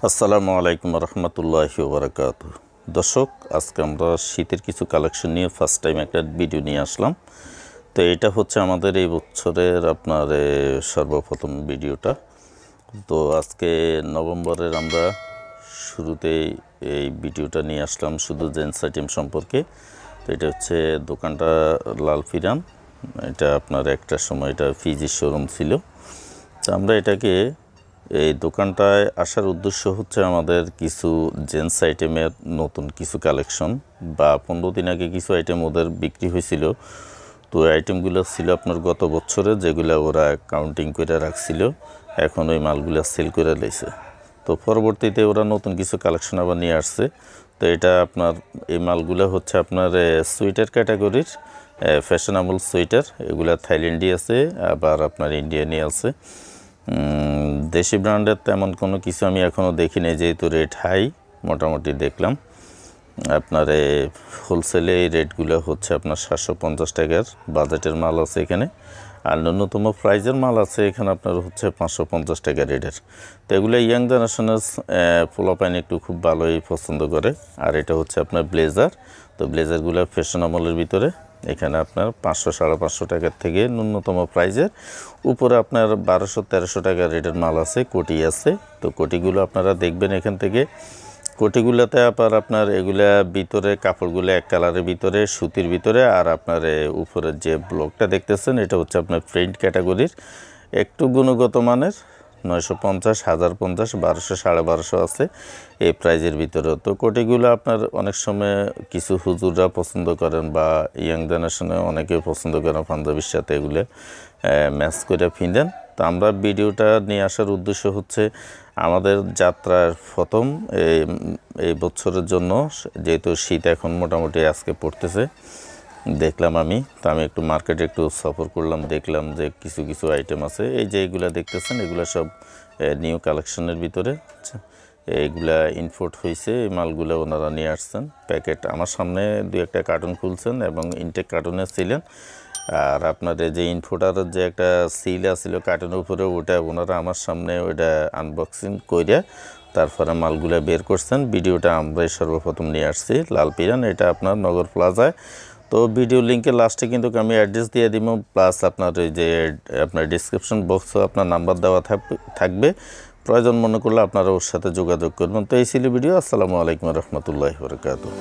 আসসালামু আলাইকুম রহমতুল্লাহি ওয়া বারাকাতুহু। দর্শক, আজকে আমরা শীতের কিছু কালেকশন নিয়ে ফার্স্ট টাইম একটা ভিডিও নিয়ে আসলাম। তো এটা হচ্ছে আমাদের এই বছরের আপনার সর্বপ্রথম ভিডিওটা। তো আজকে নভেম্বরের আমরা শুরুতেই এই ভিডিওটা নিয়ে আসলাম শুধু জেন্টস আইটেম সম্পর্কে। তো এটা হচ্ছে দোকানটা লাল ফিরান। এটা আপনার একটা সময় এটা ফিজি শোরুম ছিল। তো আমরা এটাকে এই দোকানটায় আসার উদ্দেশ্য হচ্ছে আমাদের কিছু জেন্টস আইটেমের নতুন কিছু কালেকশন বা 15 দিন আগে কিছু আইটেম ওদের বিক্রি হয়েছিল। তো আইটেমগুলো ছিল আপনার গত বছরে, যেগুলো ওরা কাউন্টিং করে রাখছিল, এখন ওই মালগুলো সেল করে লেছে। তো পরবর্তীতে ওরা নতুন কিছু কালেকশন আবার নিয়ে আসছে। তো এটা আপনার এই মালগুলো হচ্ছে আপনার সোয়েটার ক্যাটাগরির ফ্যাশনেবল সোয়েটার। এগুলো থাইল্যান্ডি আছে, আবার আপনার ইন্ডিয়ানই আছে। দেশি ব্র্যান্ডের তেমন কোনো কিছু আমি এখনও দেখিনি, যেহেতু রেট হাই। মোটামুটি দেখলাম আপনার হোলসেলে এই রেটগুলো হচ্ছে আপনার 750 টাকার বাজেটের মাল আছে এখানে, আর ন্যূনতম প্রাইজের মাল আছে এখানে আপনার হচ্ছে 550 টাকা রেটের। তো এগুলো ইয়াং জেনারেশনের পোলাপাইন একটু খুব ভালোই পছন্দ করে। আর এটা হচ্ছে আপনার ব্লেজার। তো ব্লেজারগুলো ফ্যাশনেবলের ভিতরে এখানে আপনার 500-550 টাকার থেকে ন্যূনতম প্রাইজের উপরে আপনার 1200-1300 টাকা রেটের মাল আছে, কোটি আছে। তো কোটিগুলো আপনারা দেখবেন এখান থেকে। কোটিগুলোতে আবার আপনার এগুলা ভিতরে কাপড়গুলো এক কালারের ভিতরে, সুতির ভিতরে। আর আপনার উপরের যে ব্লকটা দেখতেছেন এটা হচ্ছে আপনার প্রিন্ট ক্যাটাগরির, একটু গুণগত মানের। 950, 1050, 1200, 1250 আছে এই প্রাইজের ভিতরে। তো কোটিগুলো আপনার অনেক সময় কিছু হুজুররা পছন্দ করেন বা ইয়াং জেনারেশনে অনেকে পছন্দ করেন পাঞ্জাবির সাথে এগুলো ম্যাচ করে ফিনেন। তো আমরা ভিডিওটা নিয়ে আসার উদ্দেশ্য হচ্ছে আমাদের যাত্রার প্রথম এই বছরের জন্য, যেহেতু শীত এখন মোটামুটি আজকে পড়তেছে, দেখলাম আমি একটু মার্কেটে একটু সফর করলাম, দেখলাম যে কিছু কিছু আইটেম আছে। এই যে এগুলা দেখতেছেন এগুলা সব নিউ কালেকশনের ভিতরে। এইগুলা ইনপোর্ট হয়েছে, এই মালগুলো ওনারা নিয়ে আসছেন। প্যাকেট আমার সামনে 2-1টা কার্টুন খুলছেন এবং ইনটেক কার্টুনে ছিলেন। আর আপনাদের যে ইনফোটারের যে একটা সিল আছিল কার্টুনের উপরে, ওটা ওনারা আমার সামনে ওইটা আনবক্সিং করে তারপরে মালগুলো বের করছেন। ভিডিওটা আমরাই সর্বপ্রথম নিয়ে আসছি লাল পিরান, এটা আপনার নগর প্লাজায়। তো ভিডিও লিঙ্কের লাস্টে কিন্তু আমি অ্যাড্রেস দিয়ে দিব, প্লাস আপনার ওই যে আপনার ডিসক্রিপশন বক্সে আপনার নাম্বার দেওয়া থাকবে। প্রয়োজন মনে করলে আপনারা ওর সাথে যোগাযোগ করবেন। তো এই ছিল ভিডিও। আসসালামু আলাইকুম রহমতুল্লাহি ওয়া বারাকাতুহু।